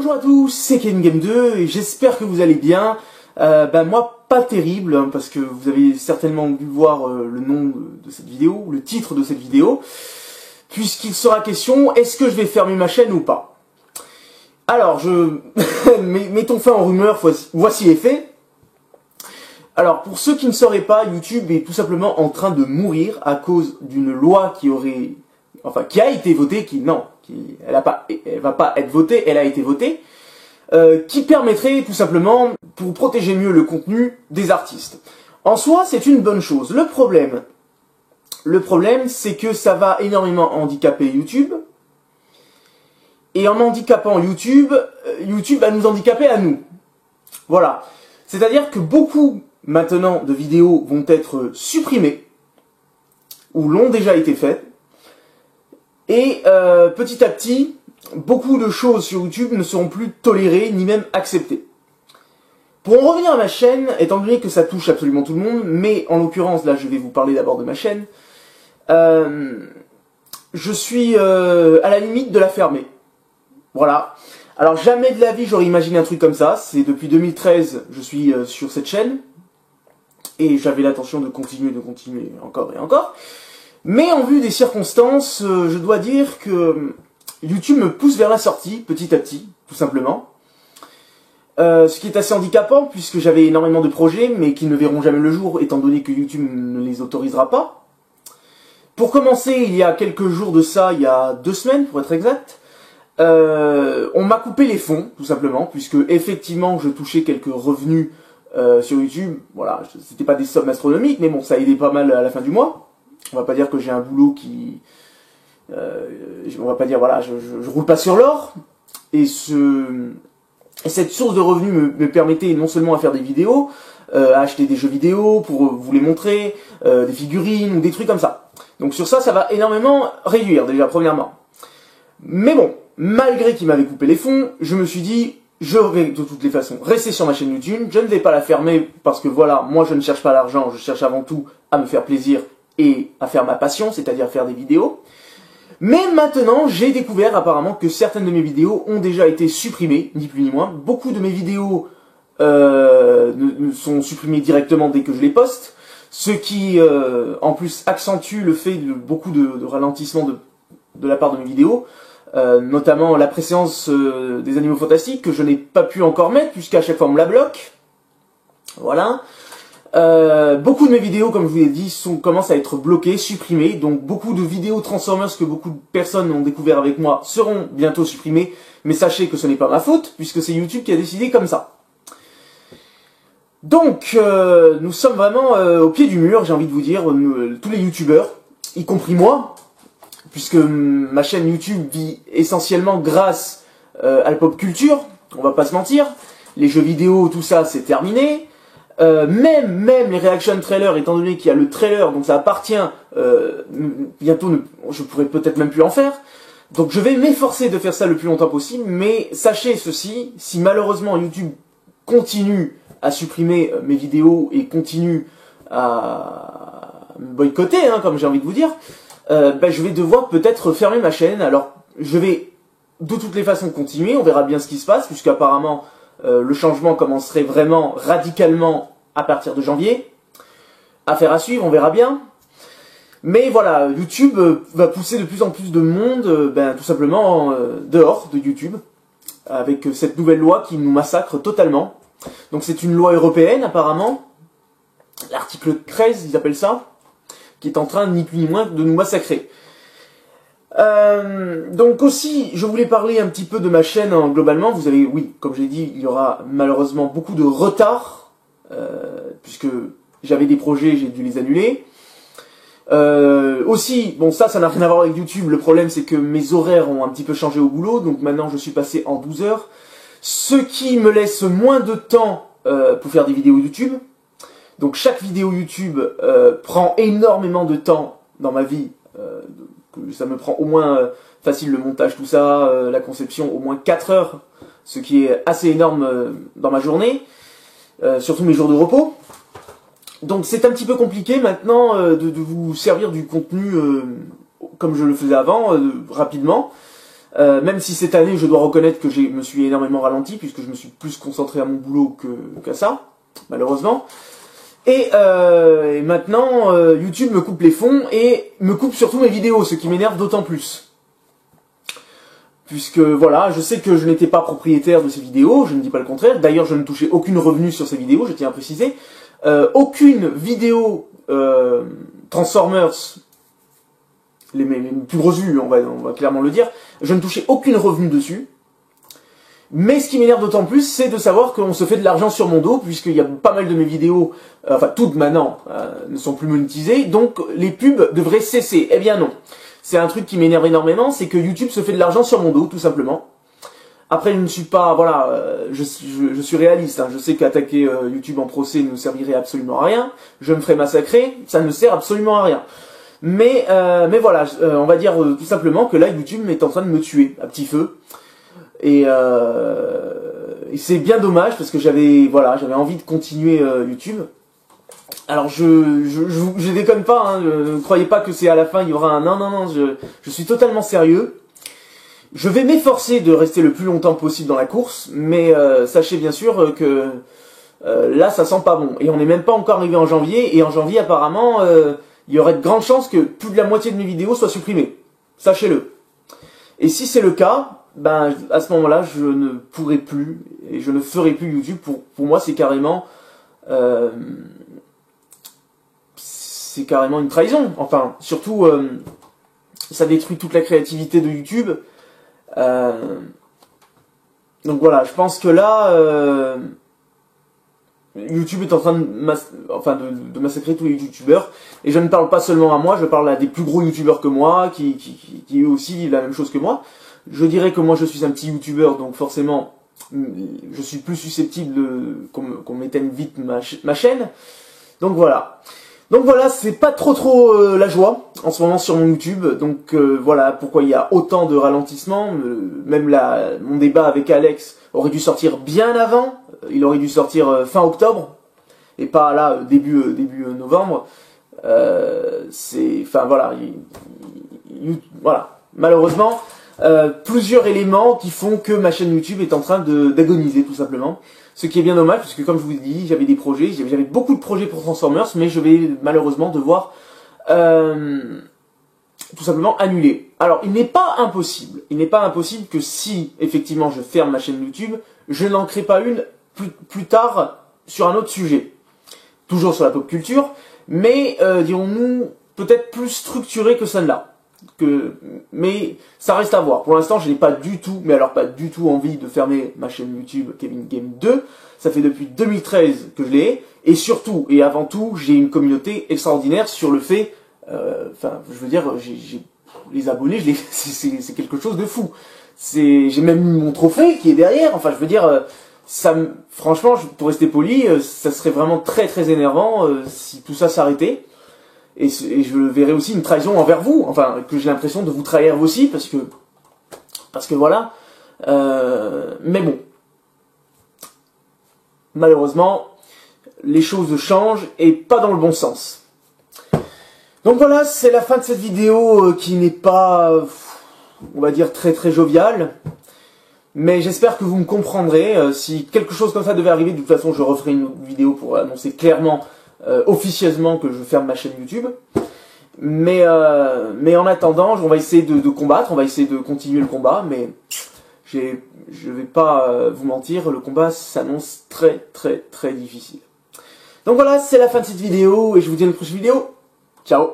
Bonjour à tous, c'est KenGame2 et j'espère que vous allez bien. Moi pas terrible, hein, parce que vous avez certainement dû voir le nom de cette vidéo, le titre de cette vidéo, puisqu'il sera question, est-ce que je vais fermer ma chaîne ou pas? Alors, mettons fin aux rumeurs, voici les faits. Alors, pour ceux qui ne sauraient pas, YouTube est tout simplement en train de mourir à cause d'une loi qui a été votée, elle va pas être votée, elle a été votée, qui permettrait tout simplement, pour protéger mieux le contenu des artistes. En soi, c'est une bonne chose. Le problème, c'est que ça va énormément handicaper YouTube, et en handicapant YouTube, YouTube va nous handicaper à nous. Voilà. C'est-à-dire que beaucoup, maintenant, de vidéos vont être supprimées, ou l'ont déjà été faites, et petit à petit, beaucoup de choses sur YouTube ne seront plus tolérées, ni même acceptées. Pour en revenir à ma chaîne, étant donné que ça touche absolument tout le monde, mais en l'occurrence, là je vais vous parler d'abord de ma chaîne, je suis à la limite de la fermer. Voilà. Alors jamais de la vie j'aurais imaginé un truc comme ça, c'est depuis 2013 je suis sur cette chaîne, et j'avais l'intention de continuer encore et encore. Mais en vue des circonstances, je dois dire que YouTube me pousse vers la sortie, petit à petit, tout simplement. Ce qui est assez handicapant, puisque j'avais énormément de projets, mais qui ne verront jamais le jour, étant donné que YouTube ne les autorisera pas. Pour commencer, il y a quelques jours de ça, il y a 2 semaines, pour être exact, on m'a coupé les fonds, tout simplement, puisque effectivement, je touchais quelques revenus sur YouTube. Voilà, c'était pas des sommes astronomiques, mais bon, ça aidait pas mal à la fin du mois. On va pas dire que j'ai un boulot qui... on va pas dire, voilà, je roule pas sur l'or. Et cette source de revenus me permettait non seulement à faire des vidéos, à acheter des jeux vidéo pour vous les montrer, des figurines ou des trucs comme ça. Donc sur ça, ça va énormément réduire, déjà, premièrement. Mais bon, malgré qu'il m'avait coupé les fonds, je me suis dit, je vais de toutes les façons rester sur ma chaîne YouTube. Je ne vais pas la fermer parce que voilà, moi je ne cherche pas l'argent, je cherche avant tout à me faire plaisir et à faire ma passion, c'est-à-dire faire des vidéos. Mais maintenant, j'ai découvert apparemment que certaines de mes vidéos ont déjà été supprimées, ni plus ni moins. Beaucoup de mes vidéos sont supprimées directement dès que je les poste, ce qui en plus accentue le fait de beaucoup de ralentissement de la part de mes vidéos, notamment la préséance des animaux fantastiques que je n'ai pas pu encore mettre puisqu'à chaque fois on me la bloque. Voilà. Beaucoup de mes vidéos, comme je vous l'ai dit, commencent à être bloquées, supprimées. Donc beaucoup de vidéos Transformers que beaucoup de personnes ont découvert avec moi seront bientôt supprimées. Mais sachez que ce n'est pas ma faute, puisque c'est YouTube qui a décidé comme ça. Donc, nous sommes vraiment au pied du mur, j'ai envie de vous dire, tous les youtubeurs, y compris moi, puisque ma chaîne YouTube vit essentiellement grâce à la pop culture, on va pas se mentir. Les jeux vidéo, tout ça, c'est terminé. Même les reaction trailers, étant donné qu'il y a le trailer, donc ça appartient, bientôt je pourrais peut-être même plus en faire, donc je vais m'efforcer de faire ça le plus longtemps possible, mais sachez ceci, si malheureusement YouTube continue à supprimer mes vidéos et continue à me boycotter, hein, comme j'ai envie de vous dire, je vais devoir peut-être fermer ma chaîne. Alors je vais de toutes les façons continuer, on verra bien ce qui se passe, puisqu'apparemment le changement commencerait vraiment radicalement à partir de janvier. Affaire à suivre, on verra bien. Mais voilà, YouTube va pousser de plus en plus de monde, tout simplement dehors de YouTube, avec cette nouvelle loi qui nous massacre totalement. Donc c'est une loi européenne apparemment, l'article 13 ils appellent ça, qui est en train ni plus ni moins de nous massacrer. Donc aussi, je voulais parler un petit peu de ma chaîne globalement. Vous avez, oui, comme j'ai dit, il y aura malheureusement beaucoup de retard, puisque j'avais des projets, j'ai dû les annuler. Aussi, bon ça n'a rien à voir avec YouTube, le problème c'est que mes horaires ont un petit peu changé au boulot, donc maintenant je suis passé en 12 heures, ce qui me laisse moins de temps pour faire des vidéos YouTube. Donc chaque vidéo YouTube prend énormément de temps dans ma vie, ça me prend au moins, facile le montage, tout ça, la conception, au moins 4 heures, ce qui est assez énorme dans ma journée, surtout mes jours de repos. Donc c'est un petit peu compliqué maintenant de vous servir du contenu comme je le faisais avant, rapidement. Même si cette année, je dois reconnaître que je me suis énormément ralenti, puisque je me suis plus concentré à mon boulot qu'à ça, malheureusement. Et maintenant, YouTube me coupe les fonds et me coupe surtout mes vidéos, ce qui m'énerve d'autant plus. Puisque voilà, je sais que je n'étais pas propriétaire de ces vidéos, je ne dis pas le contraire. D'ailleurs, je ne touchais aucune revenu sur ces vidéos, je tiens à préciser. Aucune vidéo Transformers, mes plus grosses vues, on va clairement le dire, je ne touchais aucune revenu dessus. Mais ce qui m'énerve d'autant plus, c'est de savoir qu'on se fait de l'argent sur mon dos, puisqu'il y a pas mal de mes vidéos, enfin toutes maintenant, ne sont plus monétisées, donc les pubs devraient cesser. Eh bien non. C'est un truc qui m'énerve énormément, c'est que YouTube se fait de l'argent sur mon dos, tout simplement. Après, je ne suis pas, voilà, je suis réaliste, hein. Je sais qu'attaquer YouTube en procès ne servirait absolument à rien. Je me ferai massacrer, ça ne sert absolument à rien. Mais voilà, on va dire tout simplement que là, YouTube est en train de me tuer à petit feu. Et c'est bien dommage parce que j'avais envie de continuer YouTube. Alors je déconne pas, hein, ne croyez pas que c'est à la fin il y aura un non, je suis totalement sérieux. Je vais m'efforcer de rester le plus longtemps possible dans la course, mais sachez bien sûr que là ça sent pas bon. Et on n'est même pas encore arrivé en janvier, et en janvier apparemment il y aurait de grandes chances que plus de la moitié de mes vidéos soient supprimées. Sachez-le. Et si c'est le cas, ben à ce moment-là je ne pourrai plus, et je ne ferai plus YouTube. Pour moi c'est carrément une trahison. Enfin, surtout, ça détruit toute la créativité de YouTube. Donc voilà, je pense que là, YouTube est en train de massacrer tous les YouTubeurs. Et je ne parle pas seulement à moi, je parle à des plus gros YouTubeurs que moi, qui eux aussi la même chose que moi. Je dirais que moi je suis un petit YouTubeur, donc forcément, je suis plus susceptible qu'on m'éteigne vite ma chaîne. Donc voilà. Donc voilà, c'est pas trop la joie en ce moment sur mon YouTube. Donc voilà pourquoi il y a autant de ralentissements. Même mon débat avec Alex aurait dû sortir bien avant. Il aurait dû sortir fin octobre et pas là début novembre. Enfin voilà, voilà. Malheureusement, plusieurs éléments qui font que ma chaîne YouTube est en train d'agoniser tout simplement. Ce qui est bien dommage, parce que comme je vous l'ai dit, j'avais des projets, j'avais beaucoup de projets pour Transformers, mais je vais malheureusement devoir tout simplement annuler. Alors, il n'est pas impossible que si, effectivement, je ferme ma chaîne YouTube, je n'en crée pas une plus tard sur un autre sujet. Toujours sur la pop culture, mais, dirons-nous, peut-être plus structuré que celle-là. Mais ça reste à voir. Pour l'instant, je n'ai pas du tout, mais alors pas du tout envie de fermer ma chaîne YouTube Kevin Game 2. Ça fait depuis 2013 que je l'ai, et surtout et avant tout, j'ai une communauté extraordinaire sur le fait, enfin, je veux dire, les abonnés, c'est quelque chose de fou. J'ai même eu mon trophée qui est derrière. Enfin, je veux dire, franchement, pour rester poli, ça serait vraiment très énervant si tout ça s'arrêtait. Et je verrais aussi une trahison envers vous, enfin, que j'ai l'impression de vous trahir vous aussi, parce que voilà. Mais bon. Malheureusement, les choses changent, et pas dans le bon sens. Donc voilà, c'est la fin de cette vidéo qui n'est pas, on va dire, très joviale. Mais j'espère que vous me comprendrez. Si quelque chose comme ça devait arriver, de toute façon, je referai une autre vidéo pour annoncer clairement, officieusement, que je ferme ma chaîne YouTube. Mais en attendant, on va essayer de combattre, on va essayer de continuer le combat, mais je vais pas vous mentir, le combat s'annonce très difficile. Donc voilà, c'est la fin de cette vidéo, et je vous dis à une prochaine vidéo. Ciao!